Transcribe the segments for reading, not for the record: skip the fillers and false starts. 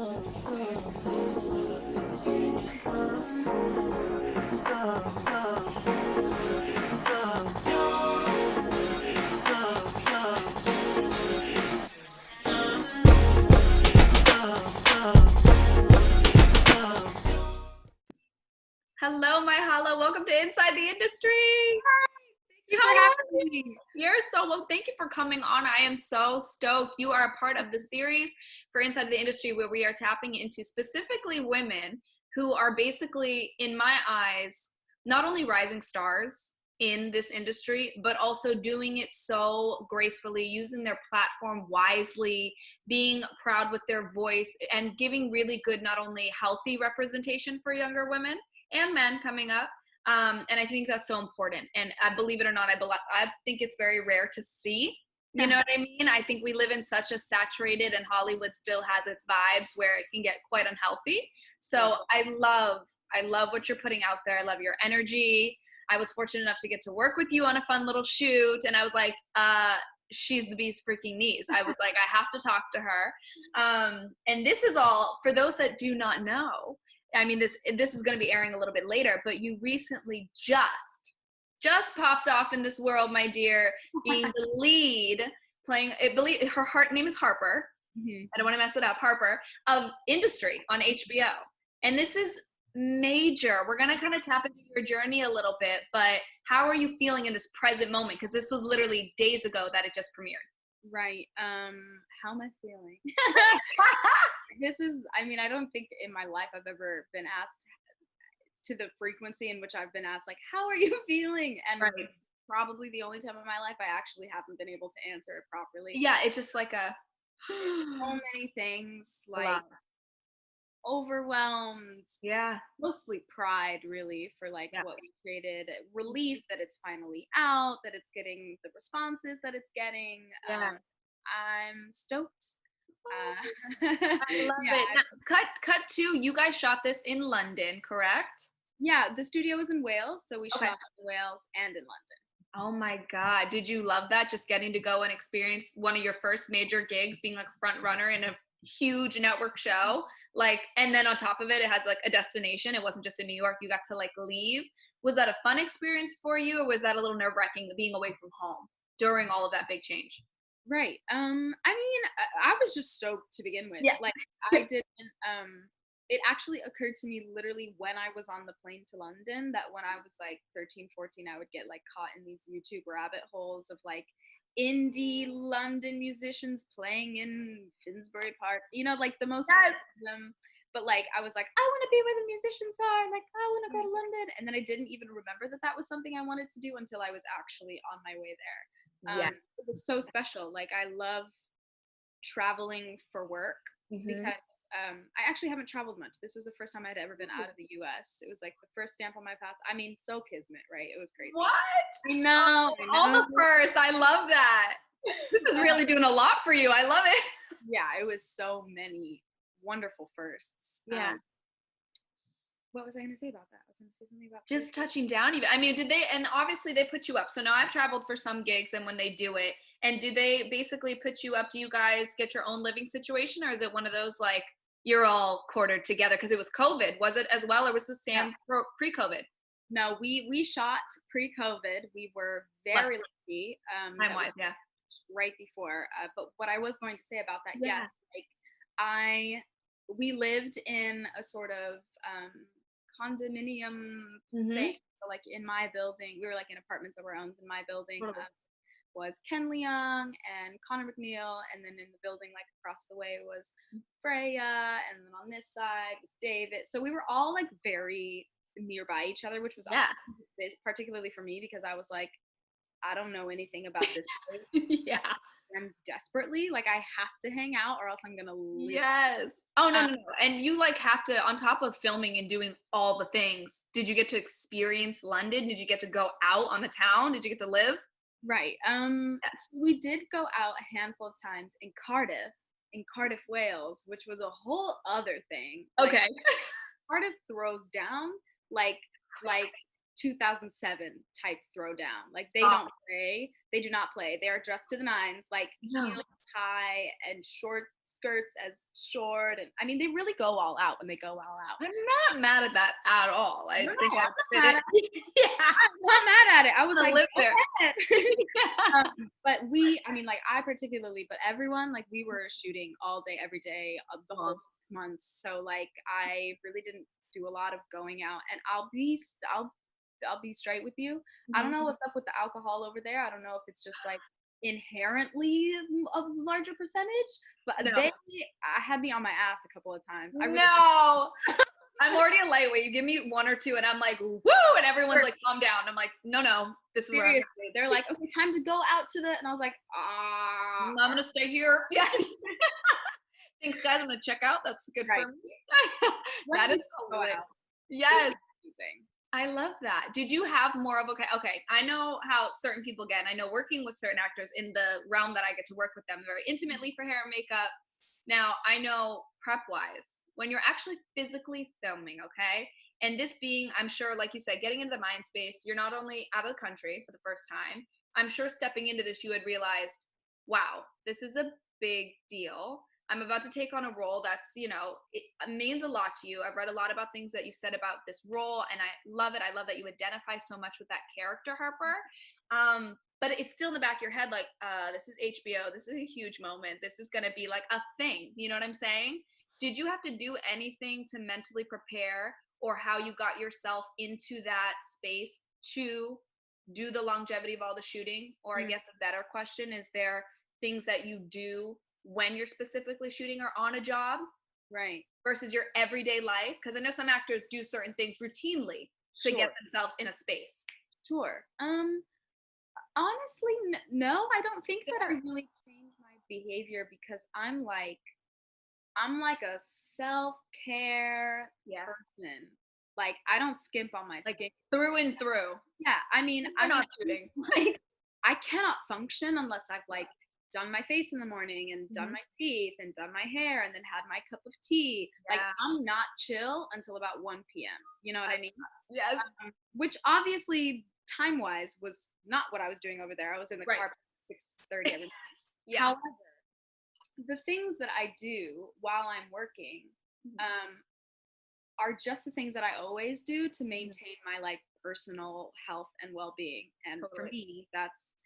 Hello, Myha'la. Welcome to Inside the Industry. Thank you for having me. You're so well. Thank you for coming on. I am so stoked. You are a part of the series for Inside the Industry, where we are tapping into specifically women who are basically, in my eyes, not only rising stars in this industry, but also doing it so gracefully, using their platform wisely, being proud with their voice, and giving really good, not only healthy representation for younger women and men coming up. And I think that's so important. And I believe it or not, I think it's very rare to see. You know what I mean? I think we live in such a saturated, and Hollywood still has its vibes where it can get quite unhealthy. So I love what you're putting out there. I love your energy. I was fortunate enough to get to work with you on a fun little shoot, and I was like, she's the bee's freaking knees. I was like, I have to talk to her. And this is all for those that do not know. I mean, this is going to be airing a little bit later, but you recently just popped off in this world, my dear, being the lead, playing, I believe her name is Harper. Mm-hmm. I don't want to mess it up. Harper of Industry on HBO. And this is major. We're going to kind of tap into your journey a little bit, but how are you feeling in this present moment? Because this was literally days ago that it just premiered. Right. How am I feeling? I mean, I don't think in my life I've ever been asked to the frequency in which I've been asked, like, how are you feeling? And right. Probably the only time in my life I actually haven't been able to answer it properly. Yeah, it's just like so many things, like overwhelmed. Yeah. Mostly pride, really, for like what we created. Relief that it's finally out, that it's getting the responses that it's getting. Yeah. I'm stoked. I love it. Now, cut to, you guys shot this in London, correct? Yeah, the studio was in Wales, so we shot in Wales and in London. Oh my God. Did you love that? Just getting to go and experience one of your first major gigs, being like a front runner in a huge network show, like, and then on top of it, it has like a destination. It wasn't just in New York. You got to like leave. Was that a fun experience for you, or was that a little nerve-wracking being away from home during all of that big change? Right. I mean, I was just stoked to begin with. Yeah. Like, I didn't, it actually occurred to me literally when I was on the plane to London that when I was like 13, 14, I would get like caught in these YouTube rabbit holes of like indie London musicians playing in Finsbury Park, you know, like the most random. But like, I was like, I want to be where the musicians are. Like, I want to go to London. And then I didn't even remember that that was something I wanted to do until I was actually on my way there. It was so special. Like, I love traveling for work because I actually haven't traveled much. This was the first time I'd ever been out of the US. It was like the first stamp on my pass. I mean, so kismet, right? It was crazy. What? I know. All the first. I love that. This is really doing a lot for you. I love it. Yeah, it was so many wonderful firsts. Yeah. What was I going to say about that? I was going to say something about just touching down even. I mean, did they, and obviously they put you up. So now I've traveled for some gigs, and when they do it, and do they basically put you up? Do you guys get your own living situation, or is it one of those like you're all quartered together? Because it was COVID. Was it as well, or was this pre-COVID? No, we shot pre-COVID. We were very lucky. Time-wise, yeah. Right before. But what I was going to say about that, yes, like we lived in a sort of condominium thing. So like in my building, we were like in apartments of our own. In my building was Ken Leung and Connor McNeil, and then in the building like across the way was Freya, and then on this side was David. So we were all like very nearby each other, which was awesome. Particularly for me, because I was like, I don't know anything about this place. Yeah. Friends desperately, like I have to hang out or else I'm gonna leave. Yes. Oh no. And you like have to, on top of filming and doing all the things, did you get to experience London? Did you get to go out on the town? Did you get to live? Right. So we did go out a handful of times in Cardiff, Wales, which was a whole other thing. Okay. Like, Cardiff throws down like 2007 type throwdown. Like they Stop. don't play. They do not play. They are dressed to the nines, like No. heels high and short skirts as short. And I mean, they really go all out when they go all out. I'm not mad at that at all. I No, think I I'm fit not mad it. at it. Yeah. I'm not mad at it. I was I like, live go there. ahead. Yeah. But I mean, like I particularly, but everyone, like we were shooting all day, every day of the whole 6 months. So like I really didn't do a lot of going out. And I'll be straight with you. I don't know what's up with the alcohol over there. I don't know if it's just like inherently a larger percentage, but No. they had me on my ass a couple of times. I really No. I'm already a lightweight. You give me one or two and I'm like, woo, and everyone's like, calm down. I'm like, no, this is where I'm seriously. They're like, okay, time to go out to the, and I was like, I'm gonna stay here. Yeah. Thanks, guys. I'm gonna check out. That's good right. for me. That is hilarious. Yes. Amazing. I love that. Did you have more of okay, I know how certain people get, and I know working with certain actors in the realm that I get to work with them very intimately for hair and makeup. Now, I know prep wise, when you're actually physically filming, okay? And this being, I'm sure, like you said, getting into the mind space, you're not only out of the country for the first time, I'm sure stepping into this, you had realized, wow, this is a big deal. I'm about to take on a role that's, it means a lot to you. I've read a lot about things that you said about this role, and I love it. I love that you identify so much with that character, Harper. But it's still in the back of your head, like, this is HBO. This is a huge moment. This is going to be like a thing. You know what I'm saying? Did you have to do anything to mentally prepare, or how you got yourself into that space to do the longevity of all the shooting? Or I guess a better question, is there things that you do when you're specifically shooting or on a job, right, versus your everyday life? Because I know some actors do certain things routinely to get themselves in a space. Sure. Honestly, no, I don't think that I really changed my behavior, because I'm like a self-care person. Like I don't skimp on my skin through and through. Yeah, I mean, I'm not shooting. Like I cannot function unless I've like done my face in the morning and done my teeth and done my hair and then had my cup of tea. Yeah. Like I'm not chill until about 1 p.m. You know what I mean? Yes. Which obviously time-wise was not what I was doing over there. I was in the car at 6:30 every day. Yeah. However, the things that I do while I'm working are just the things that I always do to maintain my like personal health and well-being. And for me, that's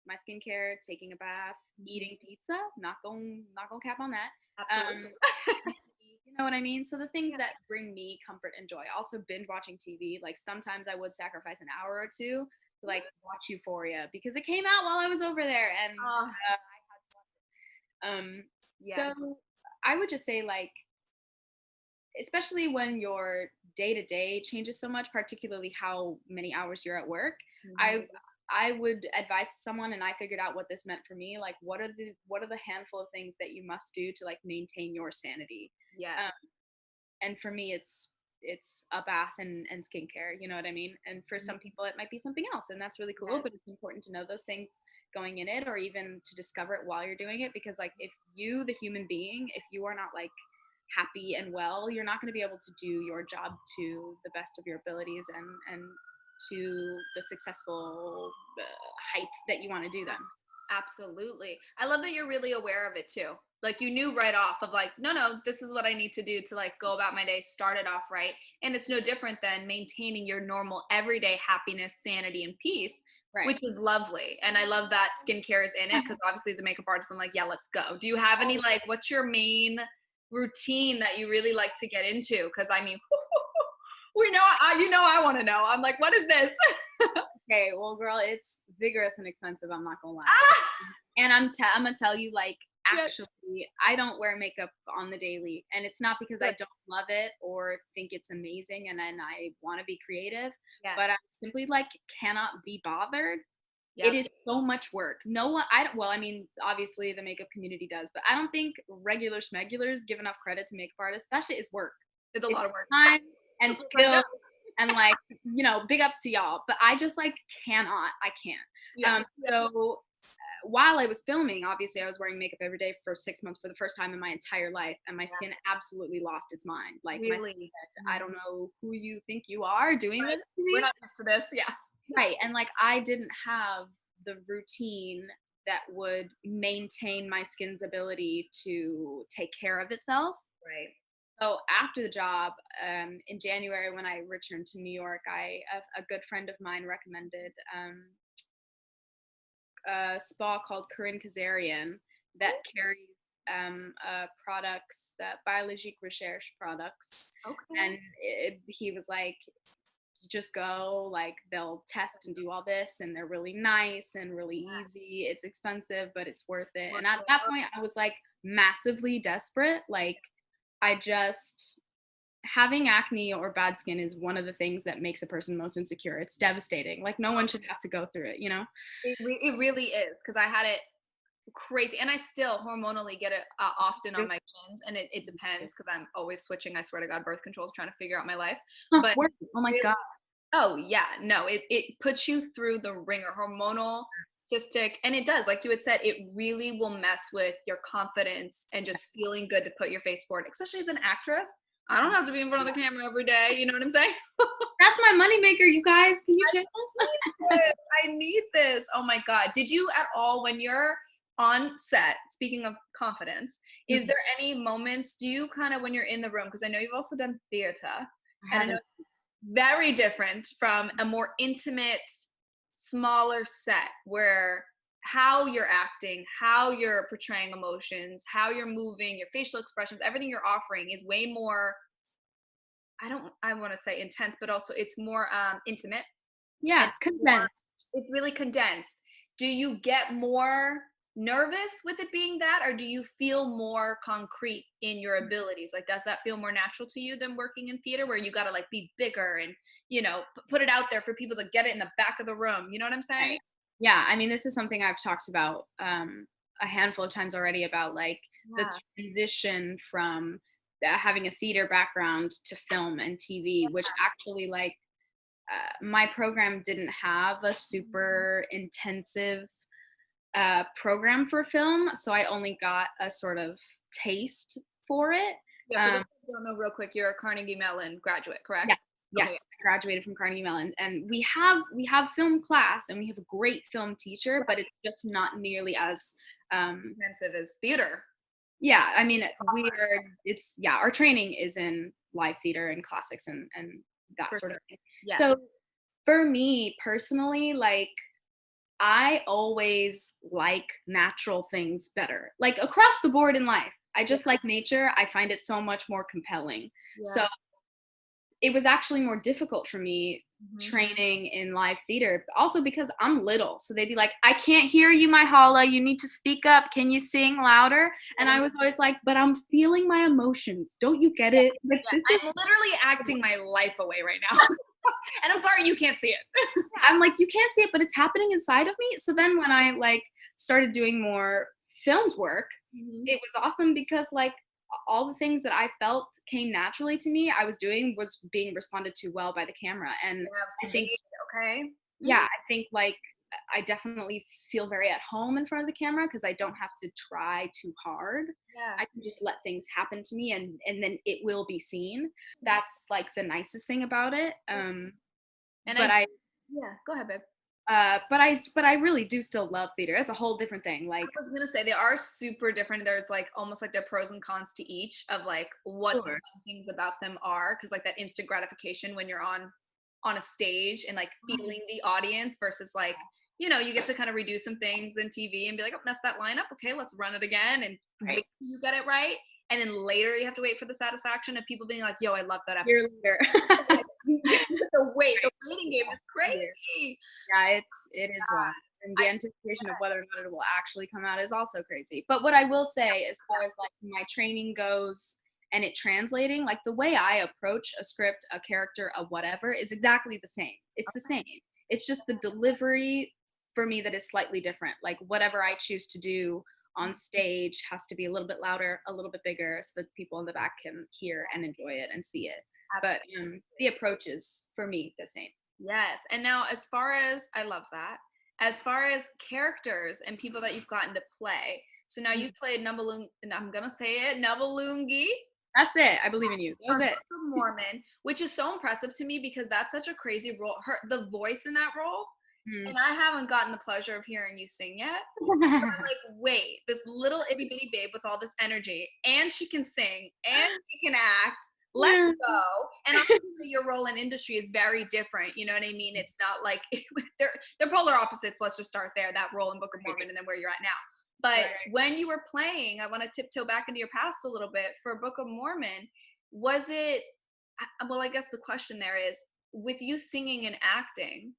my skincare, taking a bath, eating pizza, not going cap on that. Absolutely. You know what I mean? So the things that bring me comfort and joy. Also binge watching TV. Like sometimes I would sacrifice an hour or two to like watch Euphoria because it came out while I was over there, and I had to watch it. So I would just say, like, especially when your day to day changes so much, particularly how many hours you're at work, I would advise someone, and I figured out what this meant for me. Like, what are the handful of things that you must do to like maintain your sanity? Yes. And for me, it's a bath and skincare. You know what I mean? And for some people, it might be something else, and that's really cool. But it's important to know those things going in it, or even to discover it while you're doing it. Because like, if you, the human being, if you are not like happy and well, you're not going to be able to do your job to the best of your abilities and to the successful height that you want to do them. Absolutely. I love that you're really aware of it too. Like you knew right off of like, no, this is what I need to do to like go about my day, start it off right. And it's no different than maintaining your normal everyday happiness, sanity, and peace, which is lovely. And I love that skincare is in it, because obviously as a makeup artist, I'm like, yeah, let's go. Do you have any like, what's your main routine that you really like to get into? Because I mean, I want to know. I'm like, what is this? Okay, well, girl, it's vigorous and expensive. I'm not gonna lie. And I'm gonna tell you, like, actually, I don't wear makeup on the daily, and it's not because I don't love it or think it's amazing and then I want to be creative, but I simply like cannot be bothered. It is so much work. No one, well, I mean, obviously the makeup community does, but I don't think regular schmegulars give enough credit to makeup artists. That shit is work. It's a lot of work. Time and skill. And like, big ups to y'all, but I just like cannot. I can't. So while I was filming, obviously I was wearing makeup every day for 6 months for the first time in my entire life, and my skin absolutely lost its mind. Like my skin Really? said, I don't know who you think you are doing Right. this to We're me. not used to this. Yeah. Right. And like I didn't have the routine that would maintain my skin's ability to take care of itself. Right. So after the job, in January when I returned to New York, a good friend of mine recommended a spa called Corinne Kazarian that carries products, that Biologique Recherche products, Okay. and he was like, just go, like they'll test and do all this, and they're really nice and really easy. It's expensive, but it's worth it. And at that point, I was like massively desperate. Like I just having acne or bad skin is one of the things that makes a person most insecure. It's devastating. Like no one should have to go through it, you know? It really is because I had it crazy, and I still hormonally get it often on my chins, and it depends because I'm always switching. I swear to God, birth control is trying to figure out my life, but Oh my really, God. oh yeah, no, it puts you through the ringer, hormonal, cystic, and it does, like you had said, it really will mess with your confidence and just feeling good to put your face forward, especially as an actress. I don't have to be in front of the camera every day. You know what I'm saying? That's my moneymaker, you guys. Can you chill? This. I need this. Oh my God. Did you at all, when you're on set, speaking of confidence, is Mhm. there any moments, do you kind of, when you're in the room, because I know you've also done theater, I and I know haven't. it's very different from a more intimate, smaller set where how you're acting, how you're portraying emotions, how you're moving, your facial expressions, everything you're offering is way more, I want to say intense, but also it's more intimate and Yeah, more, consent. it's really condensed. Do you get more nervous with it being that, or do you feel more concrete in your abilities? Like, does that feel more natural to you than working in theater where you got to like be bigger and, put it out there for people to get it in the back of the room? You know what I'm saying? Right. Yeah, I mean, this is something I've talked about a handful of times already about like the Yeah. transition from having a theater background to film and TV, which actually like my program didn't have a super intensive program for film, so I only got a sort of taste for it. Yeah. For those Um, who don't know, real quick, you're a Carnegie Mellon graduate, yes, correct? Okay. yes, I graduated from Carnegie Mellon, and we have film class, and we have a great film teacher, but it's just not nearly as Intensive as theater. yeah. I mean, our training is in live theater and classics and that For sort of sure. thing. Yes. So for me personally, like I always like natural things better, like across the board in life. I Yeah. just like nature. I find it so much more compelling. So Yeah. it was actually more difficult for me Mhm. training in live theater, also because I'm little. So they'd be like, I can't hear you, Myha'la. You need to speak up. Can you sing louder? And I was always like, but I'm feeling my emotions. Don't you get Yeah, it? Like, yeah. this is, I'm literally acting my life away right now. And I'm sorry you can't see it. I'm like, you can't see it, but it's happening inside of me. So then when I like started doing more filmed work, Mhm. it was awesome because like all the things that I felt came naturally to me, I was doing was being responded to well by the camera. And Yeah, I was I think, engaged, okay. yeah, Mm, I think like I definitely feel very at home in front of the camera because I don't have to try too hard. yeah. I can just let things happen to me and then it will be seen. That's like the nicest thing about it. And But I I Yeah, go ahead, babe. but I really do still love theater. It's a whole different thing. Like, I was gonna say they are super different. There's like almost like there are pros and cons to each of like what the sure. fun things about them are. Cause like that instant gratification when you're on a stage and like feeling the audience versus like, you get to kind of redo some things in TV and be like, oh, that's that lineup. Okay, let's run it again and Right. wait till you get it right. And then later you have to wait for the satisfaction of people being like, yo, I love that episode. Year later. The waiting game is Year. crazy. Yeah, it is wild. And the I anticipation of whether or not it will actually come out is also crazy. But what I will say, as far as like my training goes and it translating, like the way I approach a script, a character, a whatever is exactly the same. It's the same. It's just the delivery for me that is slightly different. Like whatever I choose to do on stage has to be a little bit louder, a little bit bigger, so that people in the back can hear and enjoy it and see it. But absolutely. the approach is for me the same. Yes. And now as far as I love that. as far as characters and people that you've gotten to play, so now Mm. you've played Nubbalung, and I'm gonna say it, Nubbalungi That's it. I believe in you. That for was Book it. of Mormon, which is so impressive to me because that's such a crazy role. Her the voice in that role, Mm. and I haven't gotten the pleasure of hearing you sing yet. Like, wait, this little itty bitty babe with all this energy, and she can sing, and she can act. Let's Yeah. go. And obviously, your role in industry is very different. You know what I mean? It's not like they're polar opposites. Let's just start there. That role in Book of Mormon, and then where you're at now. But Right. when you were playing, I want to tiptoe back into your past a little bit for Book of Mormon. Was it? Well, I guess the question there is, with you singing and acting,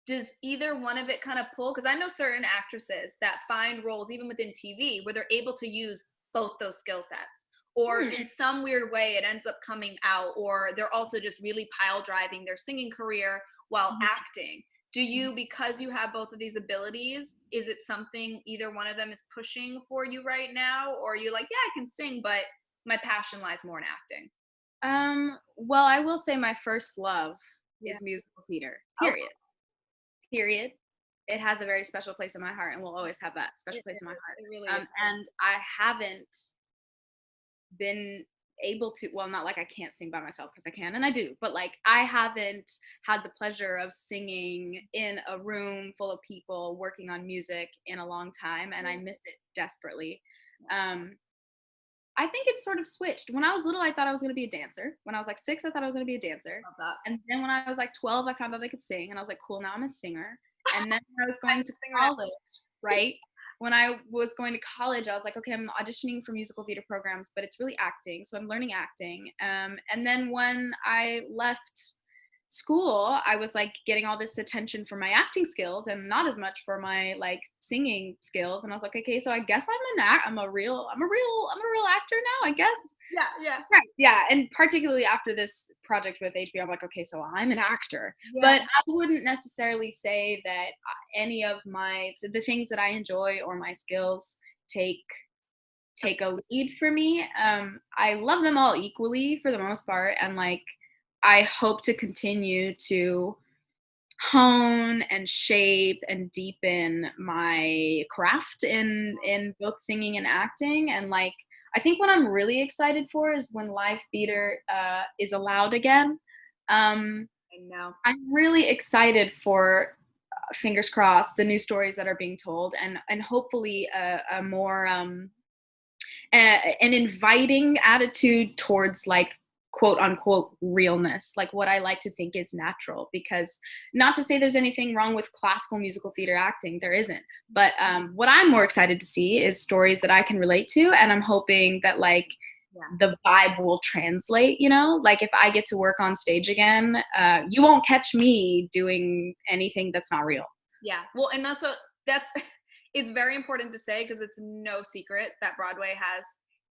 does either one of it kind of pull? Because I know certain actresses that find roles even within TV where they're able to use both those skill sets, or Hmm. in some weird way it ends up coming out, or they're also just really pile driving their singing career while Mhm. acting. Do you, because you have both of these abilities, is it something either one of them is pushing for you right now, or are you like, yeah, I can sing, but my passion lies more in acting? Well, I will say my first love Yeah. is musical theater. Oh, Period. Period. It has a very special place in my heart and will always have that special it place in my is. heart. It really is. And I haven't been able to, well, not like I can't sing by myself because I can and I do, but like I haven't had the pleasure of singing in a room full of people working on music in a long time, and I miss it desperately. Um, I think it's sort of switched. When I was little, I thought I was going to be a dancer. When I was like 6, I thought I was going to be a dancer. Love that. And then when I was like 12, I found out I could sing, and I was like, cool, now I'm a singer. And then when I was As going a to singer now. college, right? When I was going to college, I was like, okay, I'm auditioning for musical theater programs, but it's really acting. So I'm learning acting. And then when I left school, I was like getting all this attention for my acting skills and not as much for my like singing skills. And I was like, okay, so I guess I'm a real actor now, I guess. Yeah, yeah. Right. Yeah. And particularly after this project with HBO, I'm like, okay, so I'm an actor. Yeah. But I wouldn't necessarily say that any of the things that I enjoy or my skills take a lead for me. I love them all equally for the most part. And like, I hope to continue to hone and shape and deepen my craft in both singing and acting. And like, I think what I'm really excited for is when live theater is allowed again. um, I know. I'm really excited for fingers crossed the new stories that are being told, and hopefully a more an inviting attitude towards like quote unquote realness, like what I like to think is natural. Because not to say there's anything wrong with classical musical theater acting, there isn't. But what I'm more excited to see is stories that I can relate to, and I'm hoping that like Yeah. the vibe will translate. You know, like if I get to work on stage again, you won't catch me doing anything that's not real. Yeah. Well, and that's it's very important to say because it's no secret that Broadway has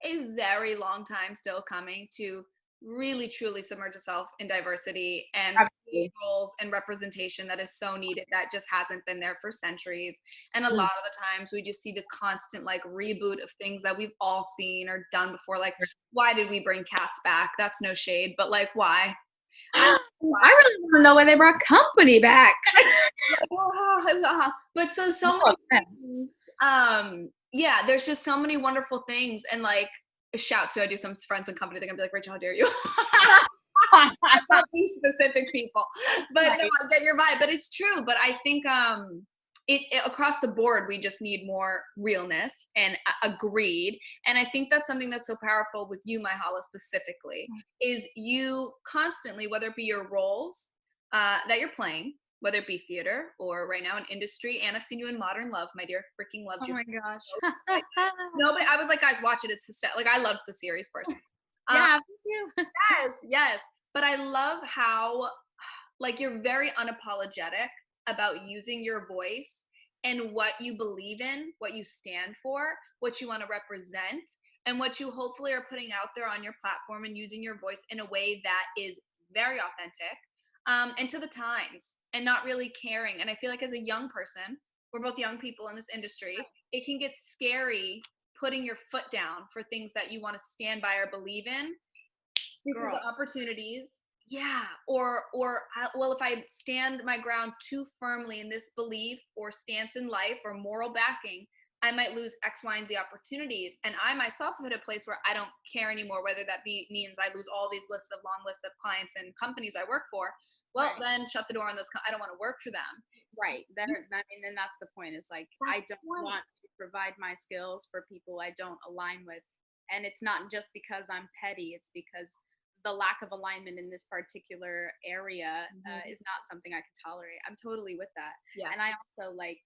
a very long time still coming to really truly submerge itself in diversity and create Absolutely. roles and representation that is so needed that just hasn't been there for centuries. And a Mm. lot of the times we just see the constant like reboot of things that we've all seen or done before. Like, why did we bring cats back? That's no shade, but like why? I I really want to know why they brought company back. but so Oh, many things. Yeah, there's just so many wonderful things, and like a shout to, I do some friends and company, they're gonna be like, Rachel, how dare you? Not these specific people, but no, right. I get your vibe. But it's true. But I think across the board, we just need more realness and agreed. And I think that's something that's so powerful with you, Myha'la, specifically, is you constantly, whether it be your roles that you're playing, whether it be theater or right now in industry, and I've seen you in Modern Love, my dear, freaking loved Oh you. my gosh. Nobody, I was like, guys, watch it. It's hysterical. Like I loved the series personally. Um, Yeah, me too. yes, yes. But I love how like you're very unapologetic about using your voice and what you believe in, what you stand for, what you want to represent, and what you hopefully are putting out there on your platform and using your voice in a way that is very authentic and to the times and not really caring. And I feel like as a young person, we're both young people in this industry, it can get scary putting your foot down for things that you want to stand by or believe in because Girl. the opportunities Yeah, well, if I stand my ground too firmly in this belief or stance in life or moral backing, I might lose X, Y, and Z opportunities. And I myself have hit a place where I don't care anymore, whether that be means I lose all these long lists of clients and companies I work for. Well, Right. then shut the door on those. I don't want to work for them. Right. There, I mean, and that's the point is like, That's I the don't point. want to provide my skills for people I don't align with. And it's not just because I'm petty, it's because the lack of alignment in this particular area Mhm. is not something I can tolerate. I'm totally with that. Yeah. And I also like,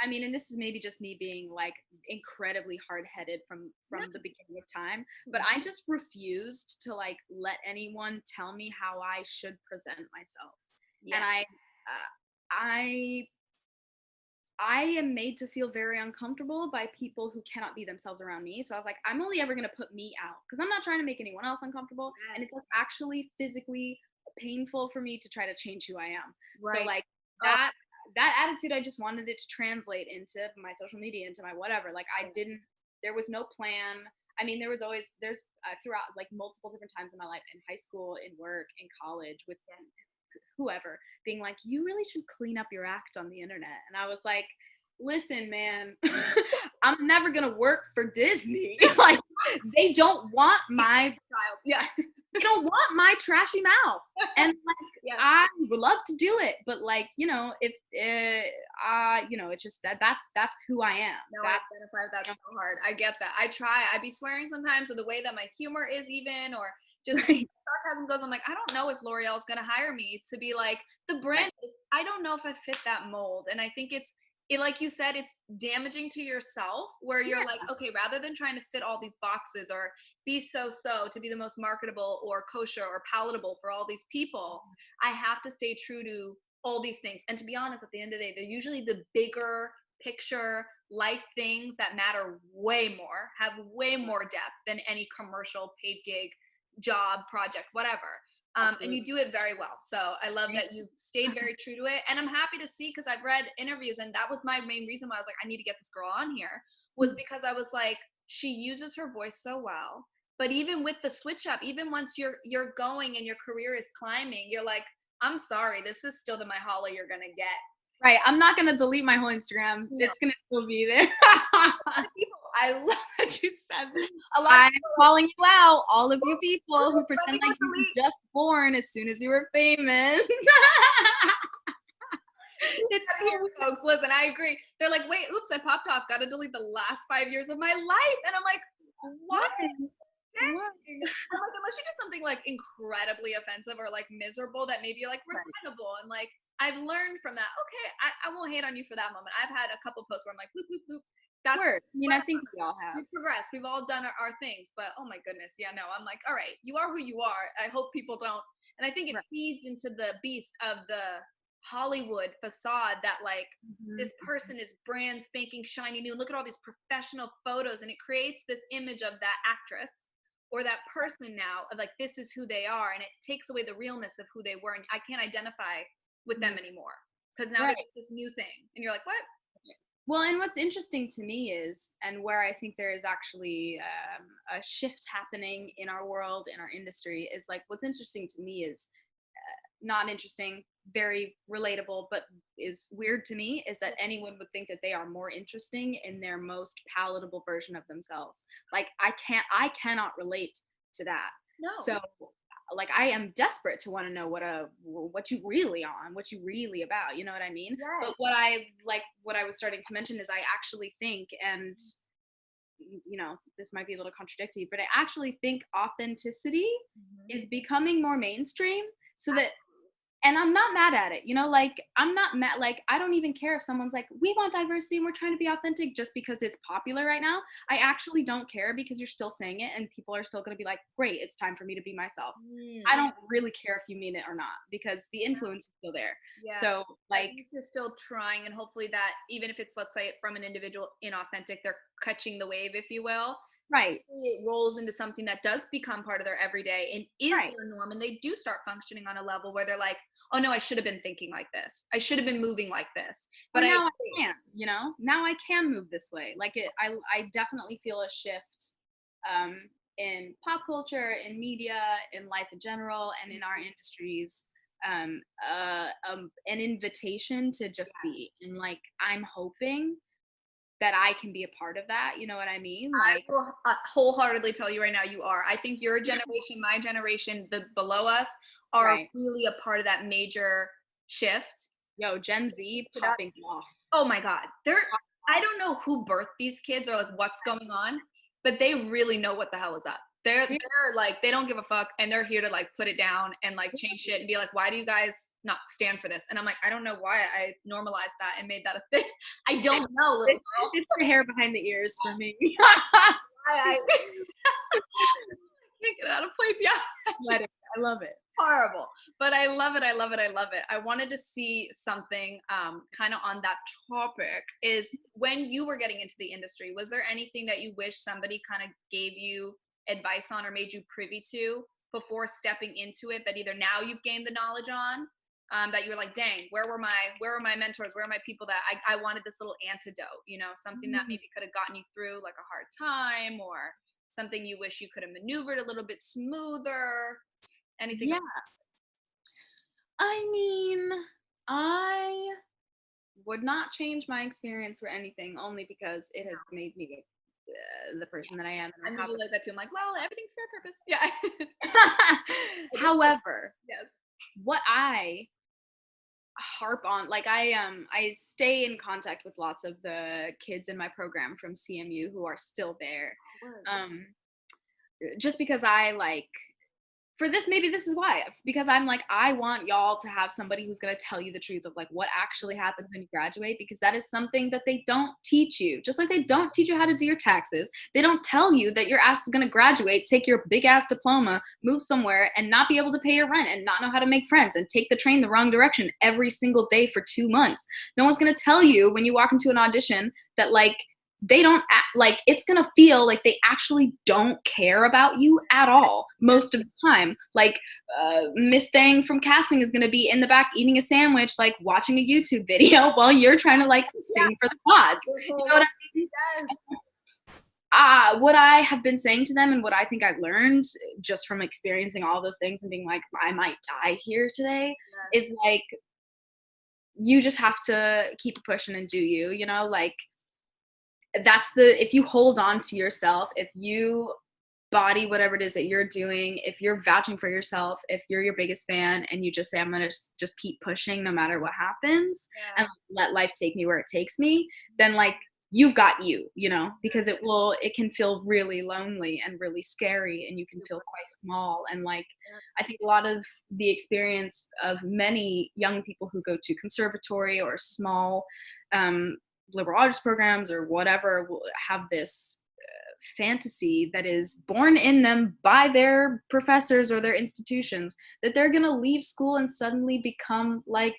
I mean, and this is maybe just me being like incredibly hard-headed No. from the beginning of time, but I just refused to like let anyone tell me how I should present myself. Yeah. And I I am made to feel very uncomfortable by people who cannot be themselves around me. So I was like, I'm only ever going to put me out because I'm not trying to make anyone else uncomfortable. And Yes. it's actually physically painful for me to try to change who I am. So Right. like Oh, that attitude, I just wanted it to translate into my social media, into my whatever. Like I yes. didn't, there was no plan. I mean, there's throughout like multiple different times in my life, in high school, in work, in college, with whoever, being like, you really should clean up your act on the internet. And I was like, listen, man, I'm never gonna work for Disney. Like, they don't want my Child. Yeah. they don't want my trashy mouth. And like, Yeah. I would love to do it, but like, if it's just that's who I am. No, I That's identify with that you so hard. I get that. I try. I be swearing sometimes, or the way that my humor is, even, or just know, sarcasm goes. I'm like, I don't know if L'Oreal's gonna hire me to be like the right, brand is. I don't know if I fit that mold, and I think like you said, it's damaging to yourself. Where you're like, yeah, okay, rather than trying to fit all these boxes or be to be the most marketable or kosher or palatable for all these people, I have to stay true to all these things. And to be honest, at the end of the day, they're usually the bigger picture life things that matter way more, have way more depth than any commercial paid gig, job, project, whatever. And absolutely. you do it very well. So I love Thank that you've stayed very true to it. And I'm happy to see, because I've read interviews, and that was my main reason why I was like, I need to get this girl on here, was you. because I was like, she uses her voice so well. But even with the switch up, even once you're going and your career is climbing, you're like, I'm sorry, this is still the Myha'la you're gonna get. Right. I'm not gonna delete my whole Instagram. No, It's gonna still be there. people, I love that you said that. A lot of I'm people are like, calling you out, all of you people who let me pretend go like you were delete. just born as soon as you were famous. She It's said so here, weird. folks. Listen, I agree. They're like, wait, oops, I popped off. Got to delete the last 5 years of my life. And I'm like, what? Why? Why? Dang. I'm like, unless you did something like incredibly offensive or like miserable that maybe you're like Right. regrettable. And like, I've learned from that. Okay, I won't hate on you for that moment. I've had a couple posts where I'm like, boop, boop, boop. That's Word. I mean, I whatever. think we all have. We've progressed. We've all done our things. But oh my goodness. Yeah, no, I'm like, all right, you are who you are. I hope people don't. And I think it Right. feeds into the beast of the Hollywood facade that like Mhm. this person is brand spanking shiny new. Look at all these professional photos, and it creates this image of that actress or that person now of like this is who they are, and it takes away the realness of who they were, and I can't identify with them Mhm. anymore because now they're Right. just this new thing, and you're like, what? Well, and what's interesting to me is, and where I think there is actually a shift happening in our world, in our industry, is like what's interesting to me is not interesting, very relatable, but is weird to me is that anyone would think that they are more interesting in their most palatable version of themselves. Like I cannot relate to that. No. So like I am desperate to want to know what you really on, what you really about, you know what I mean? But Yes. what I was starting to mention is I actually think, and this might be a little contradictory, but I actually think authenticity Mhm. is becoming more mainstream, so that, and I'm not mad at it, like I'm not mad, like I don't even care if someone's like, we want diversity and we're trying to be authentic just because it's popular right now. I actually don't care, because you're still saying it and people are still going to be like, great, it's time for me to be myself. I Mm. don't really care if you mean it or not, because the influence is still there. Yeah. So At like, least you're still trying, and hopefully that even if it's, let's say, from an individual inauthentic, they're catching the wave, if you will. right, It rolls into something that does become part of their everyday and is right. their norm, and they do start functioning on a level where they're like, oh no, I should have been thinking like this, I should have been moving like this, Or but I now I agree. can, now I can move this way. Like I definitely feel a shift. in pop culture, in media, in life in general, and in our industries, an invitation to just be. And like, I'm hoping that I can be a part of that. You know what I mean? I Like, will wholeheartedly tell you right now, you are. I think your generation, my generation, the below us are right. really a part of that major shift. Yo, Gen Z To that, popping off. oh my God, I don't know who birthed these kids or like what's going on, but they really know what the hell is up. They're like, they don't give a fuck, and they're here to like put it down and like change shit and be like, why do you guys not stand for this? And I'm like, I don't know why I normalized that and made that a thing. I don't know, little girl. It's the hair behind the ears for me. I can't get out of place. Yeah. I love it. Horrible, but I love it. I love it. I love it. I wanted to see something kind of on that topic. Is when you were getting into the industry, was there anything that you wish somebody kind of gave you advice on or made you privy to before stepping into it, that either now you've gained the knowledge on, that you were like, dang, where were my mentors, where are my people that I wanted this little antidote, something that maybe could have gotten you through like a hard time, or something you wish you could have maneuvered a little bit smoother, anything? Yeah. I mean, I would not change my experience for anything, only because it has made me the person that I am. I'm And I usually like that too. I'm like, well, everything's for a purpose. Yeah. have However, Yes. what I harp on, like, I stay in contact with lots of the kids in my program from CMU who are still there. Um, just because I like, for this, maybe this is why, because I'm like, I want y'all to have somebody who's going to tell you the truth of like what actually happens when you graduate, because that is something that they don't teach you. Just like they don't teach you how to do your taxes, they don't tell you that your ass is going to graduate, take your big ass diploma, move somewhere, and not be able to pay your rent, and not know how to make friends, and take the train the wrong direction every single day for 2 months. No one's going to tell you when you walk into an audition that like they don't act, like it's gonna feel like they actually don't care about you at all most of the time. Like Miss Thang from casting is gonna be in the back eating a sandwich, like watching a YouTube video while you're trying to like sing for the gods. You know what I mean? Yes. What I have been saying to them, and what I think I've learned just from experiencing all those things and being like, I might die here today, is like, you just have to keep pushing and do you, like, if you hold on to yourself, if you body whatever it is that you're doing, if you're vouching for yourself, if you're your biggest fan and you just say, I'm going to just keep pushing no matter what happens, and let life take me where it takes me, then like, you've got because it can feel really lonely and really scary, and you can feel quite small. And like, I think a lot of the experience of many young people who go to conservatory or small liberal arts programs or whatever will have this fantasy that is born in them by their professors or their institutions, that they're going to leave school and suddenly become like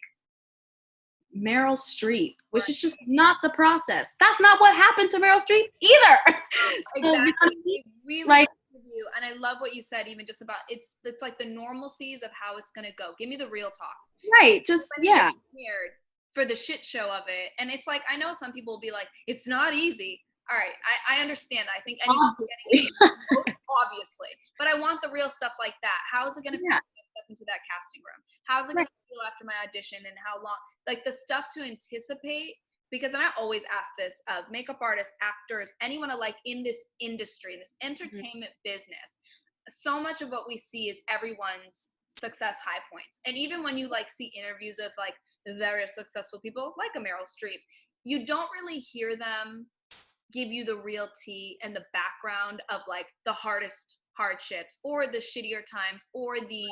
Meryl Streep, which is just not the process. That's not what happened to Meryl Streep either. So, Exactly. Really like, with you, and I love what you said, even just about it's like the normalcies of how it's gonna go. Give me the real talk. right, just yeah. Prepared for the shit show of it, and it's like, I know some people will be like, it's not easy. All right, I understand that. I think anyone getting it, obviously, but I want the real stuff like that. How is it gonna feel when I step into that casting room? How's it gonna feel after my audition, and how long? Like the stuff to anticipate. Because, and I always ask this of makeup artists, actors, anyone like in this industry, this entertainment business, so much of what we see is everyone's success high points. And even when you like see interviews of like very successful people like a Meryl Streep, you don't really hear them give you the real tea and the background of like the hardest hardships or the shittier times or the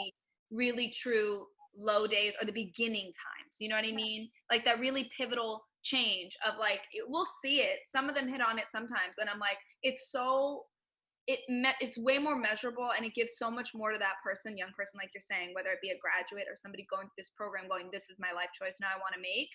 really true low days or the beginning times. You know what I mean? Like that really pivotal change of like, we'll see it. Some of them hit on it sometimes. And I'm like, it's way more measurable, and it gives so much more to that person, young person, like you're saying, whether it be a graduate or somebody going through this program going, this is my life choice now I want to make,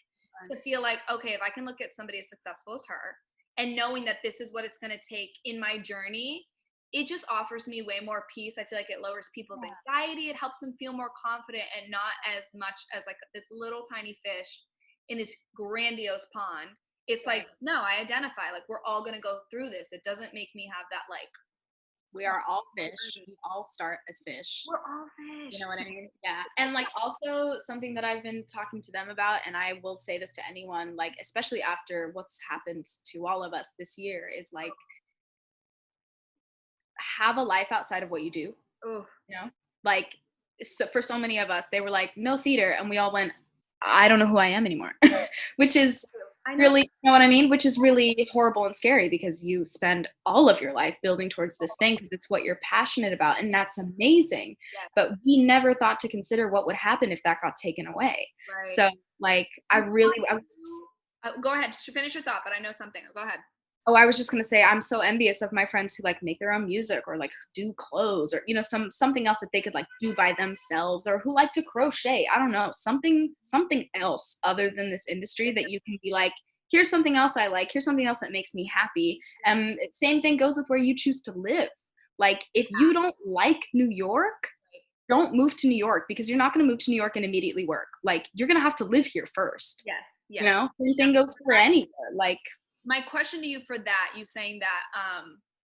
to feel like, okay, if I can look at somebody as successful as her and knowing that this is what it's going to take in my journey, it just offers me way more peace. I feel like it lowers people's anxiety. It helps them feel more confident and not as much as like this little tiny fish in this grandiose pond. It's like, no, I identify, like we're all going to go through this. It doesn't make me have that like We are all fish. We all start as fish. We're all You fish. know what I mean? Yeah. And like also something that I've been talking to them about, and I will say this to anyone, like, especially after what's happened to all of us this year, is like have a life outside of what you do. Oh, You know? Like so for so many of us, they were like, no theater, and we all went, I don't know who I am anymore. Which is I know. really, you know what I mean? Which is really horrible and scary because you spend all of your life building towards this thing because it's what you're passionate about, and that's amazing. Yes. But we never thought to consider what would happen if that got taken away. Right. So, like, I was Go ahead. Finish your thought, but I know something. Go ahead. Oh, I was just gonna say I'm so envious of my friends who like make their own music or like do clothes or something else that they could like do by themselves or who like to crochet. I don't know, something else other than this industry that you can be like, here's something else I like, here's something else that makes me happy. Same thing goes with where you choose to live. Like if you don't like New York, don't move to New York because you're not gonna move to New York and immediately work. Like you're gonna have to live here first. Yes. You Yes. know, same thing goes for anywhere. Like My question to you for that, you saying that,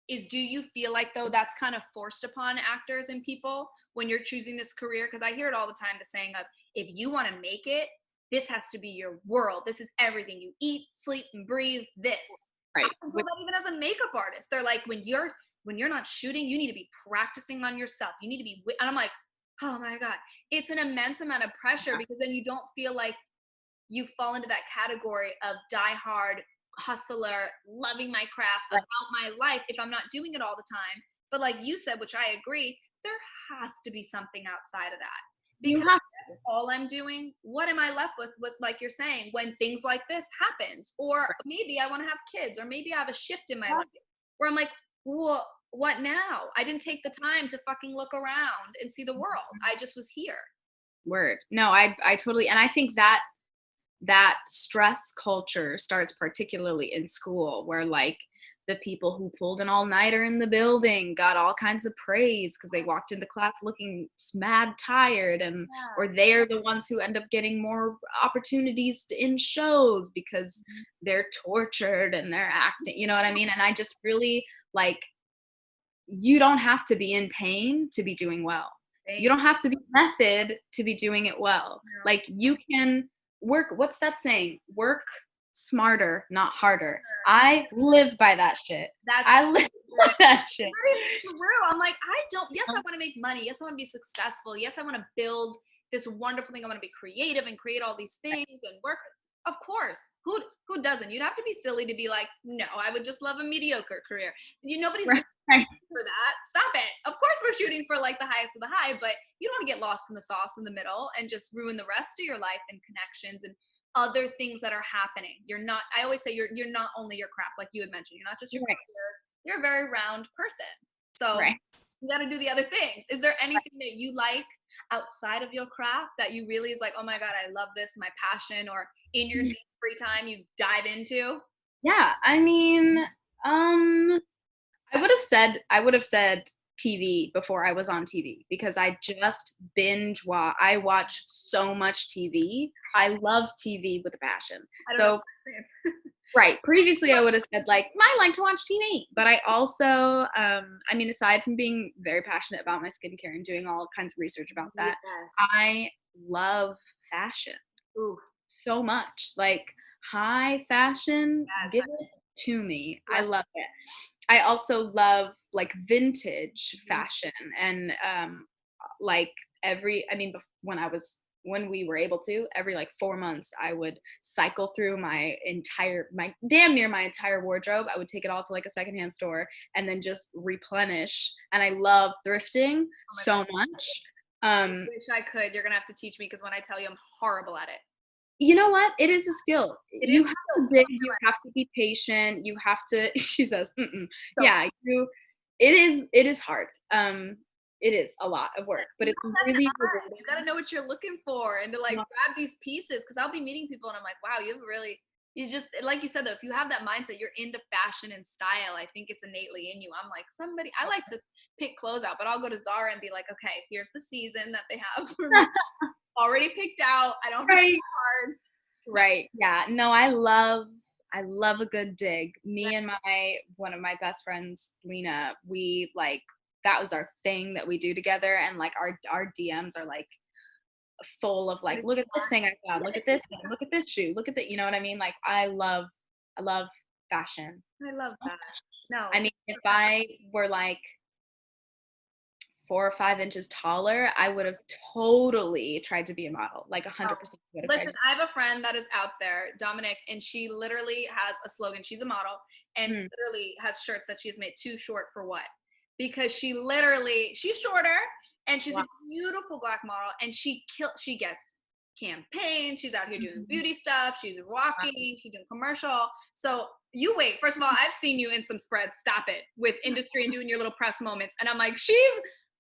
is do you feel like though that's kind of forced upon actors and people when you're choosing this career? Because I hear it all the time, the saying of if you want to make it, this has to be your world. This is everything you eat, sleep, and breathe. This. right. I told that even as a makeup artist, they're like, when you're not shooting, you need to be practicing on yourself. You need to be, and I'm like, oh my god, it's an immense amount of pressure because then you don't feel like you fall into that category of die hard hustler, loving my craft, Right. about my life if I'm not doing it all the time. But like you said, which I agree, there has to be something outside of that. You Because have that's all I'm doing. What am I left with like you're saying, when things like this happens? Or maybe I want to have kids, or maybe I have a shift in my life where I'm like, what now? I didn't take the time to fucking look around and see the world. I just was here. word. No, I totally, and I think that stress culture starts particularly in school where like the people who pulled an all-nighter in the building got all kinds of praise because they walked into class looking mad tired and or they're the ones who end up getting more opportunities in shows because they're tortured and they're acting, you know what I mean? And I just really like you don't have to be in pain to be doing well. You don't have to be method to be doing it well. Like you can work, what's that saying? Work smarter, not harder. I live by that shit. I live by that shit. It's true. I'm like, yes, I want to make money. Yes, I want to be successful. Yes, I want to build this wonderful thing. I want to be creative and create all these things and work. Of course. Who doesn't? You'd have to be silly to be like, no, I would just love a mediocre career. Nobody's Right. for that. Stop it. Of course we're shooting for like the highest of the high, but you don't want to get lost in the sauce in the middle and just ruin the rest of your life and connections and other things that are happening. I always say you're not only your craft, like you had mentioned. You're not just your career. You're a very round person. So Right. you got to do the other things. Is there anything that you like outside of your craft that you really is like, oh my God, I love this, my passion, or in your free time you dive into? Yeah. I mean, I would have said TV before I was on TV because I just I watch so much TV. I love TV with a passion. I don't So right. Previously I would have said like, I like to watch TV, but I also I mean aside from being very passionate about my skincare and doing all kinds of research about that, Yes. I love fashion. Ooh. So much. Like high fashion, Yes. give it to me. I Yes. love it. I also love like vintage fashion and like when we were able to, every like 4 months I would cycle through my damn near my entire wardrobe. I would take it all to like a secondhand store and then just replenish. And I love thrifting so much. I wish I could. You're gonna have to teach me because when I tell you I'm horrible at it. You know what? It is a skill. It You is have a skill. to dig, you have to be patient, you have to she says, mm-mm. So Yeah, it is hard. It is a lot of work, but it's really rewarding. you gotta know what you're looking for and to like grab these pieces because I'll be meeting people and I'm like, wow, you just like you said though, if you have that mindset, you're into fashion and style. I think it's innately in you. I'm like I like to pick clothes out, but I'll go to Zara and be like, okay, here's the season that they have for me. Already picked out. I don't have to Right. work hard. Right. Yeah. No, I love I love a good dig. Me and one of my best friends, Lena, we like that was our thing that we do together, and like our DMs are like full of like, look at this thing I found, look at this thing, look at this shoe, look at the, you know what I mean? Like I love fashion. I love So that. No. I mean, if I were like 4 or 5 inches taller, I would have totally tried to be a model. Like 100% would have tried Listen, to. I have a friend that is out there, Dominic, and she literally has a slogan. She's a model and Mm, literally has shirts that she's made too short for what? Because she's shorter and she's wow. a beautiful black model and she gets campaigns. She's out here doing Mhm. beauty stuff. She's walking. She's doing commercial. So you wait. First of all, I've seen you in some spreads. Stop it with industry and doing your little press moments. And I'm like, she's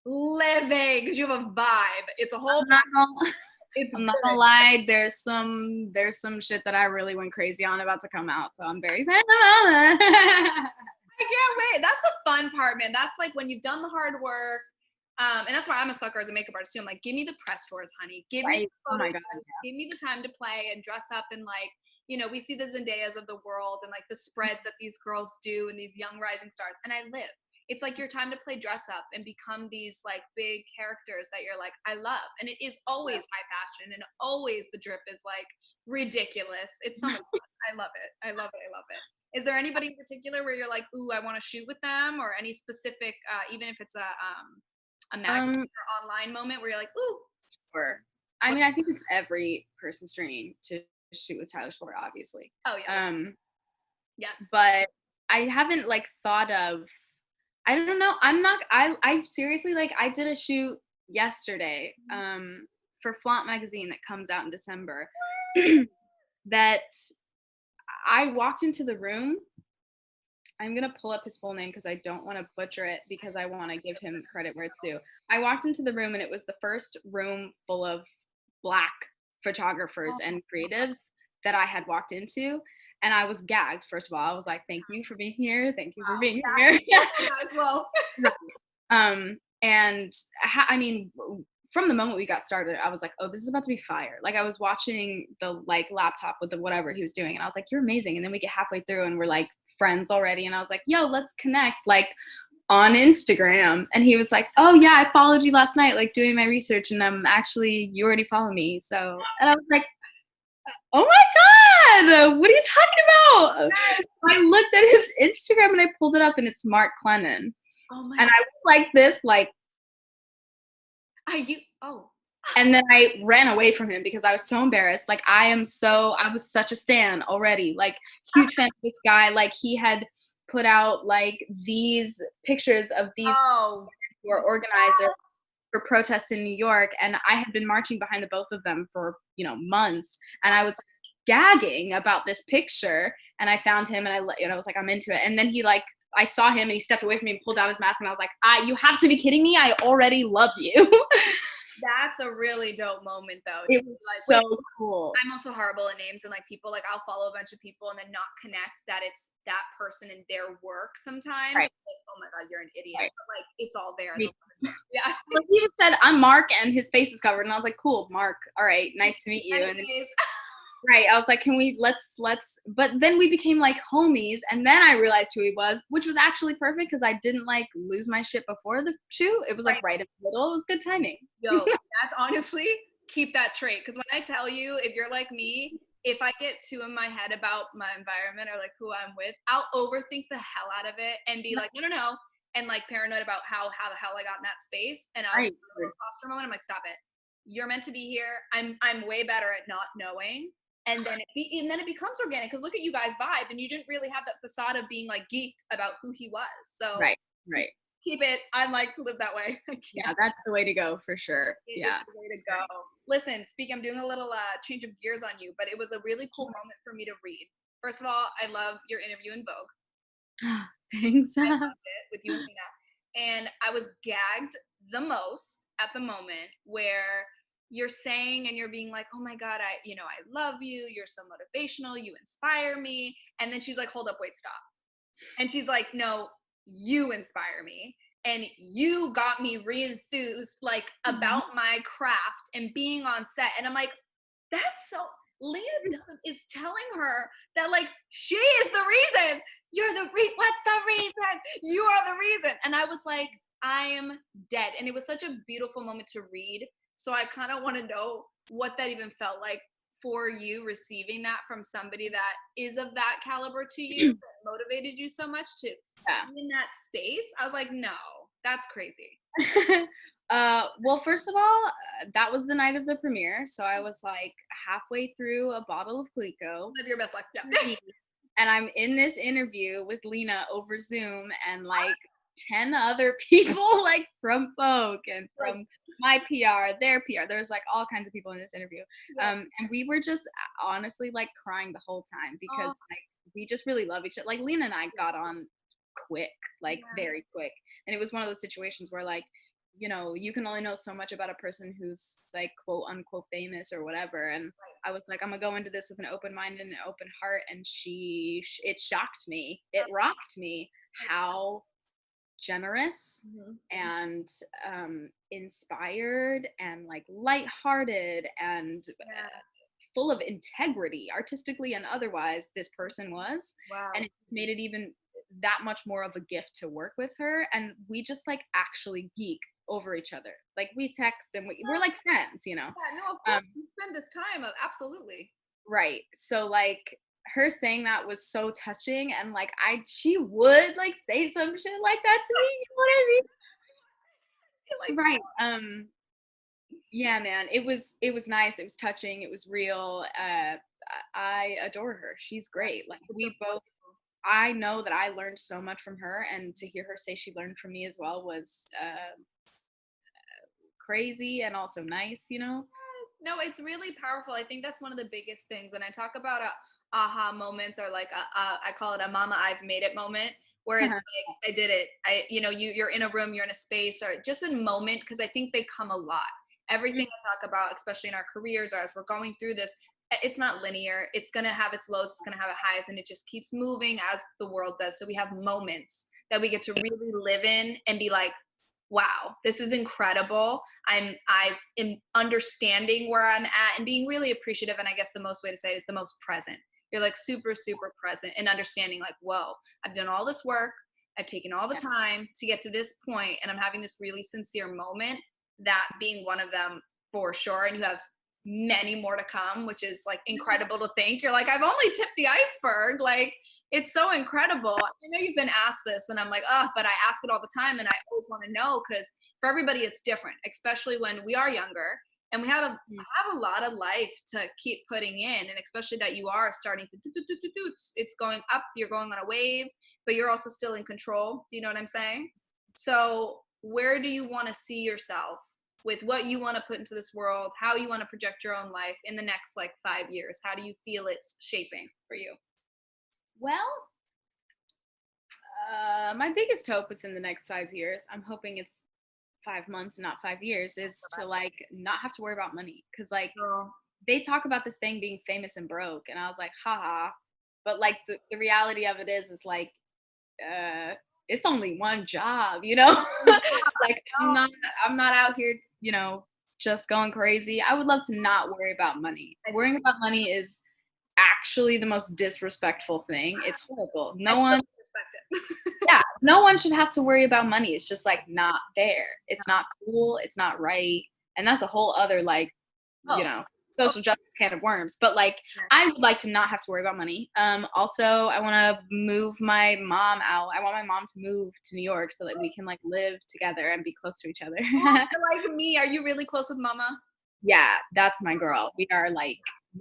living because you have a vibe. It's a whole. I'm not gonna, It's I'm not good. gonna lie. There's some shit that I really went crazy on about to come out, so I'm very excited about that. I can't wait. That's the fun part, man. That's like when you've done the hard work. And that's why I'm a sucker as a makeup artist too. I'm like, give me the press tours, honey. Give me Right? the Oh my photos. god. Give me the time to play and dress up and like, we see the Zendayas of the world and like the spreads that these girls do and these young rising stars. And I live. It's like your time to play dress up and become these like big characters that you're like, I love. And it is always high fashion and always the drip is like ridiculous. It's so much fun. I love it. I love it. I love it. Is there anybody in particular where you're like, ooh, I want to shoot with them, or any specific, even if it's a magazine Um, or online moment where you're like, ooh, Sure. I mean, I think it's every person's dream to shoot with Tyler Sport, obviously. oh yeah, Um, yes, but I haven't like thought of. I don't know. I seriously like. I did a shoot yesterday. For Flaunt magazine that comes out in December. That I walked into the room. I'm gonna pull up his full name because I don't want to butcher it because I want to give him credit where it's due. I walked into the room and it was the first room full of black photographers and creatives that I had walked into, and I was gagged. First of all, I was like, "Thank you for being here. Thank you for wow, being yeah, here." as well. And I mean, from the moment we got started, I was like, "Oh, this is about to be fire!" Like I was watching the like laptop with the whatever he was doing, and I was like, "You're amazing." And then we get halfway through, and we're like friends already, and I was like, "Yo, let's connect." Like on Instagram. And he was like, "Oh yeah, I followed you last night, like doing my research, and actually you already follow me." So, and I was like, "Oh my god, what are you talking about?" I looked at his Instagram and I pulled it up, and it's Mark Clennon. Oh my, And I was like this, like, are you? Oh, and then I ran away from him because I was so embarrassed. Like I was such a stan already, like huge fan of this guy. Like he had put out like these pictures of these oh, who are organizers for protests in New York, and I had been marching behind the both of them for months, and I was gagging about this picture, and I found him, and I was like, I'm into it, and then I saw him, and he stepped away from me and pulled down his mask, and I was like, you have to be kidding me! I already love you. that's a really dope moment though. To It be was like, so wait, cool. I'm also horrible at names and like people. Like I'll follow a bunch of people and then not connect that it's that person and their work. Sometimes, Right, like, oh my god, you're an idiot. right. But like it's all there. The Me- love is there. Yeah. Like, he even said, "I'm Mark," and his face is covered, and I was like, "Cool, Mark. All right, nice to meet you." And Anyways, right. I was like, "Can we but then we became like homies, and then I realized who he was, which was actually perfect because I didn't like lose my shit before the shoot. It was like right. right in the middle. It was good timing. Yo, that's honestly keep that trait because when I tell you, if you're like me, if I get too in my head about my environment or like who I'm with, I'll overthink the hell out of it and be like, no, no, no, and like paranoid about how the hell I got in that space, and I'll Right. have a imposter moment. I'm like, stop it. You're meant to be here. I'm way better at not knowing. And then it becomes organic because look at you guys vibe and you didn't really have that facade of being like geeked about who he was. So Right. Right. keep it. I'm like live that way. I can't. Yeah, that's the way to go for sure. It is Yeah. the way to go. Listen, I'm doing a little change of gears on you, but it was a really cool moment for me to read. First of all, I love your interview in Vogue. Thanks. I loved it with you and Lena. And I was gagged the most at the moment where you're saying and you're being like, oh my God, I love you. You're so motivational. You inspire me. And then she's like, hold up, wait, stop. And she's like, no, you inspire me. And you got me re-enthused like about my craft and being on set. And I'm like, that's so Leah Dunham is telling her that like she is the reason. What's the reason? You are the reason. And I was like, I am dead. And it was such a beautiful moment to read. So I kind of want to know what that even felt like for you, receiving that from somebody that is of that caliber to you, that motivated you so much to Yeah. be in that space. I was like, no, that's crazy. Well, first of all, that was the night of the premiere, so I was like halfway through a bottle of Glico, Live your best life. Yeah. and I'm in this interview with Lena over Zoom, and like 10 other people, like from Folk and Like, from my PR, their PR. There's like all kinds of people in this interview, yeah. and we were just honestly like crying the whole time Oh, because like we just really love each other. Like Lena and I got on quick, like yeah. very quick, and it was one of those situations where like, you know, you can only know so much about a person who's like quote unquote famous or whatever. And I was like, I'm gonna go into this with an open mind and an open heart. And it shocked me, it rocked me how generous Mhm. and inspired and like lighthearted and Yeah. full of integrity, artistically and otherwise, this person was. Wow. And it made it even that much more of a gift to work with her. And we just like actually geek over each other. Like we text and we're like friends, you know? Yeah, no, of course. Um, You spend this time. Absolutely. right. So like her saying that was so touching, and like she would like say some shit like that to me. You know what I Like, mean? Right. Yeah, man. It was nice. It was touching. It was real. I adore her. She's great. Like we both, I know that I learned so much from her, and to hear her say she learned from me as well was crazy and also nice, you know? no, it's really powerful. I think that's one of the biggest things. And I talk about aha moments, or like I call it a mama I've made it moment, where it's like I did it. You're in a room, you're in a space, or just a moment, because I think they come a lot. Everything I talk about, especially in our careers or as we're going through this, it's not linear. It's gonna have its lows, it's gonna have its highs, and it just keeps moving as the world does. So we have moments that we get to really live in and be like, wow, this is incredible. I am understanding where I'm at and being really appreciative. And I guess the most way to say it is the most present. You're like super, super present and understanding, like, whoa, I've done all this work. I've taken all the Yeah. time to get to this point, and I'm having this really sincere moment, that being one of them for sure. And you have many more to come, which is like incredible to think. You're like, I've only tipped the iceberg. Like, it's so incredible. I know you've been asked this, and I'm like, oh, but I ask it all the time, and I always want to know, because for everybody it's different, especially when we are younger and we have a lot of life to keep putting in, and especially that you are starting to it's going up, you're going on a wave, but you're also still in control. Do you know what I'm saying? So where do you want to see yourself with what you want to put into this world, how you want to project your own life in the next like 5 years? How do you feel it's shaping for you? Well, my biggest hope within the next 5 years, I'm hoping it's 5 months and not 5 years, is to like not have to worry about money. Cause like Girl. they talk about this thing being famous and broke, and I was like, haha. But like the reality of it is like, it's only one job, you know? Like I'm not out here, you know, just going crazy. I would love to not worry about money. Worrying about money is actually the most disrespectful thing. It's horrible. I No still one, respect it. yeah, no one should have to worry about money. It's just like not there. It's not cool. It's not right. And that's a whole other like, you Oh, know, social justice can of worms. But like, yeah. I would like to not have to worry about money. Also, I want to move my mom out. I want my mom to move to New York so that we can like live together and be close to each other. Oh, you're like me. Are you really close with mama? Yeah, that's my girl. We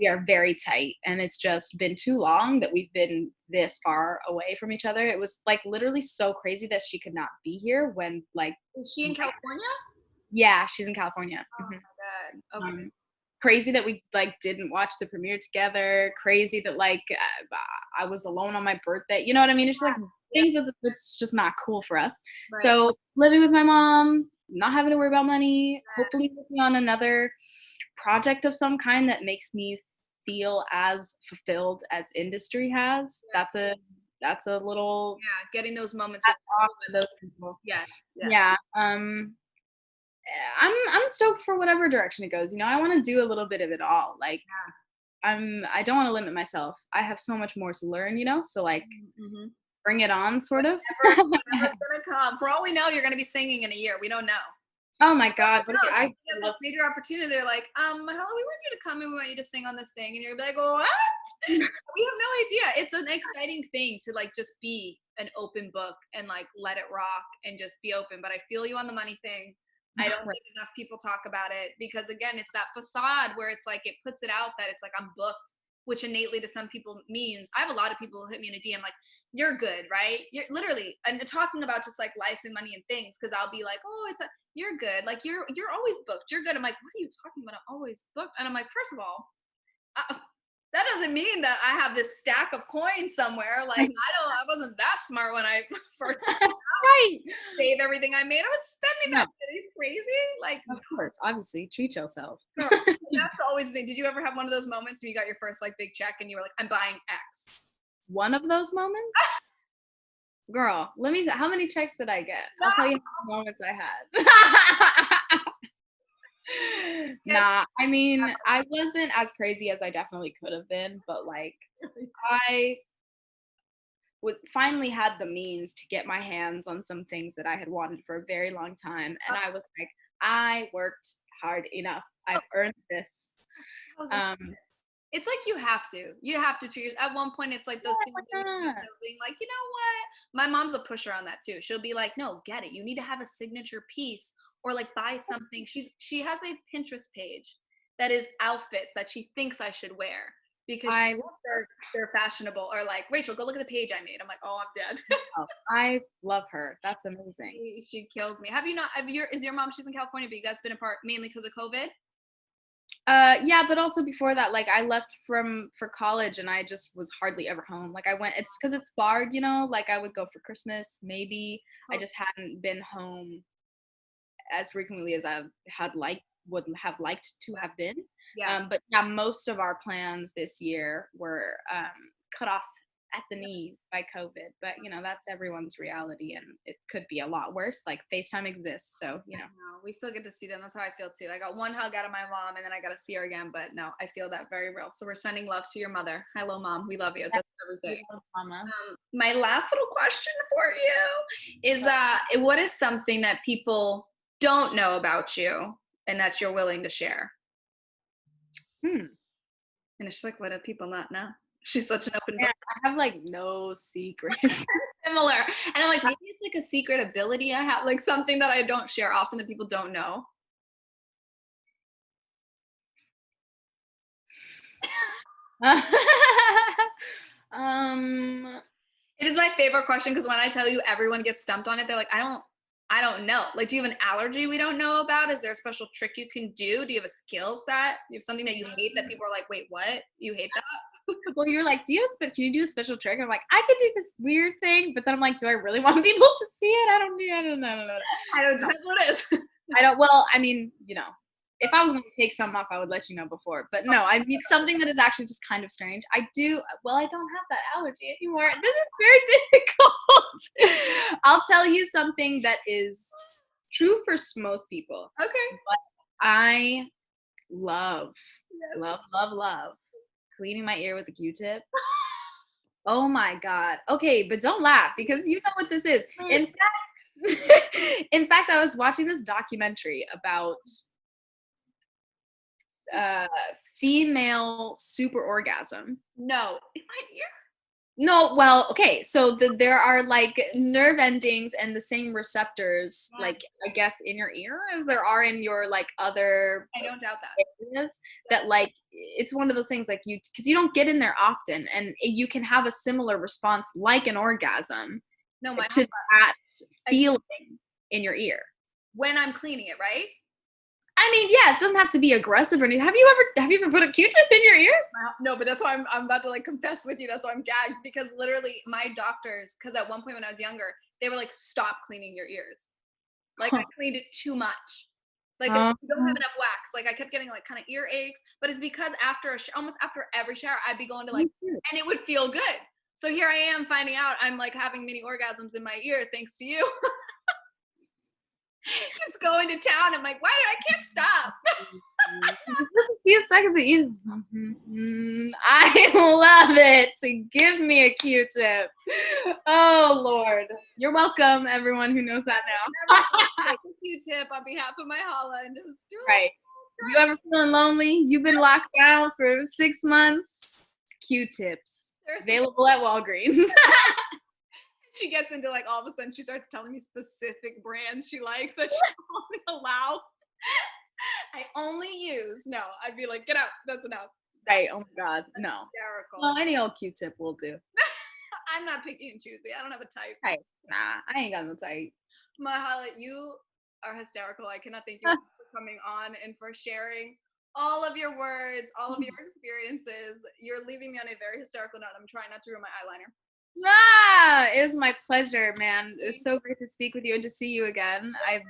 are very tight, and it's just been too long that we've been this far away from each other. It was like literally so crazy that she could not be here when like, Is she in California? yeah, she's in California. Oh my God. Okay. Crazy that we like didn't watch the premiere together. Crazy that like I was alone on my birthday. You know what I mean? It's just like Yeah. things that's just not cool for us. Right. So living with my mom, not having to worry about money, Yeah. hopefully working on another project of some kind that makes me feel as fulfilled as industry has. That's a little Yeah. Getting those moments off to with those people. yes. Yes. Yeah. I'm stoked for whatever direction it goes. You know, I want to do a little bit of it all. Like I don't want to limit myself. I have so much more to learn, so like Mm-hmm. bring it on, sort of. Whatever's gonna come. For all we know, you're gonna be singing in a year. We don't know. Oh my God, No, I you get this love. major opportunity. They're like, Myha'la, we want you to come and we want you to sing on this thing. And you're like, what? We have no idea. It's an exciting thing to like just be an open book and like let it rock and just be open. But I feel you on the money thing. I don't think enough people talk about it because again, it's that facade where it's like it puts it out that it's like I'm booked, which innately to some people means I have a lot of people who hit me in a DM like, you're good, right? You're literally and talking about just like life and money and things because I'll be like, oh, you're good, like you're always booked, you're good. I'm like, what are you talking about? I'm always booked. And I'm like, first of all, that doesn't mean that I have this stack of coins somewhere. Like I wasn't that smart when I first Right. save everything I made. I was spending that. Are you crazy? Like, of course, obviously, treat yourself. girl, that's always the thing. Did you ever have one of those moments where you got your first like big check and you were like, I'm buying X? One of those moments? Girl, how many checks did I get? I'll tell you how many moments I had. Nah, I mean, I wasn't as crazy as I definitely could have been, but like I was finally had the means to get my hands on some things that I had wanted for a very long time. And I was like, I worked hard enough. I've earned this. It's like you have to treat at one point it's like those things being like, you know what, my mom's a pusher on that too. She'll be like, no, get it, you need to have a signature piece or like buy something. She has a Pinterest page that is outfits that she thinks I should wear because they're fashionable, or like, Rachel, go look at the page I made. I'm like, oh, I'm dead. I love her. That's amazing. She kills me. Is your mom, she's in California, but you guys been apart mainly because of COVID? Yeah, but also before that, like I left for college and I just was hardly ever home. Like it's because it's barred, like I would go for Christmas, maybe. I just hadn't been home as frequently as I would have liked to have been. Yeah. But yeah, most of our plans this year were cut off at the knees by COVID. But that's everyone's reality, and it could be a lot worse. Like FaceTime exists, so we still get to see them. That's how I feel too. I got one hug out of my mom, and then I got to see her again. But no, I feel that very real. So we're sending love to your mother. Hello, Mom. We love you. That's everything. My last little question for you is what is something that people don't know about you and that you're willing to share? And it's like, what do people not know? She's such an open book. I have like no secrets. Similar. And I'm like, maybe it's like a secret ability I have, like something that I don't share often that people don't know. It is my favorite question because when I tell you everyone gets stumped on it, they're like, I don't know. Like, do you have an allergy we don't know about? Is there a special trick you can do? Do you have a skill set? Do you have something that you hate that people are like, wait, what? You hate that? Well, you're like, can you do a special trick? I'm like, I could do this weird thing, but then I'm like, do I really want people to see it? I don't know. Depends what it is. I don't, well, I mean, if I was going to take some off, I would let you know before. But no, I mean something that is actually just kind of strange. I don't have that allergy anymore. This is very difficult. I'll tell you something that is true for most people. Okay. But I love cleaning my ear with a Q-tip. Oh my God. Okay, but don't laugh because you know what this is. In fact, I was watching this documentary about female super orgasm. No. In my ear? No, well, okay, so there are like nerve endings and the same receptors, like I guess in your ear as there are in your like other. I don't doubt that. Areas that like it's one of those things like because you don't get in there often, and you can have a similar response like an orgasm. No, to that feeling in your ear when I'm cleaning it, right? I mean, yes, it doesn't have to be aggressive or anything. Have you ever put a Q-tip in your ear? No, but that's why I'm about to like confess with you. That's why I'm gagged because literally my doctors, because at one point when I was younger, they were like, stop cleaning your ears. Like I cleaned it too much. Like you don't have enough wax. Like I kept getting like kind of ear aches, but it's because almost after every shower, I'd be going to like, and it would feel good. So here I am finding out I'm like having mini orgasms in my ear thanks to you. Just going to town. I'm like, I can't stop. just a few seconds of ease. I love it. Give me a Q-tip. Oh Lord, you're welcome, everyone who knows that now. Take a Q-tip on behalf of Myha'la and just do it. Right. You ever feeling lonely? You've been locked down for 6 months? Q-tips available at Walgreens. She gets into like all of a sudden she starts telling me specific brands she likes that she only allow. I only use. No, I'd be like, get out. That's enough. Right. Oh my God. That's no. hysterical. Well, any old Q-tip will do. I'm not picky and choosy. I don't have a type. Right. Nah, I ain't got no type. Myha'la, you are hysterical. I cannot thank you for coming on and for sharing all of your words, all of your experiences. You're leaving me on a very hysterical note. I'm trying not to ruin my eyeliner. It was my pleasure, man. It's so great to speak with you and to see you again. I'm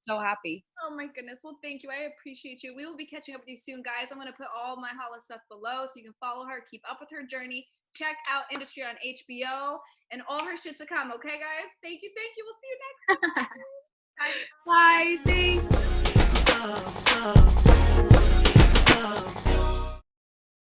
so happy. Oh my goodness. Well, thank you. I appreciate you. We will be catching up with you soon, guys. I'm going to put all Myha'la stuff below so you can follow her, keep up with her journey. Check out Industry on HBO and all her shit to come. Okay, guys? Thank you. Thank you. We'll see you next time. Bye. Bye. Thanks.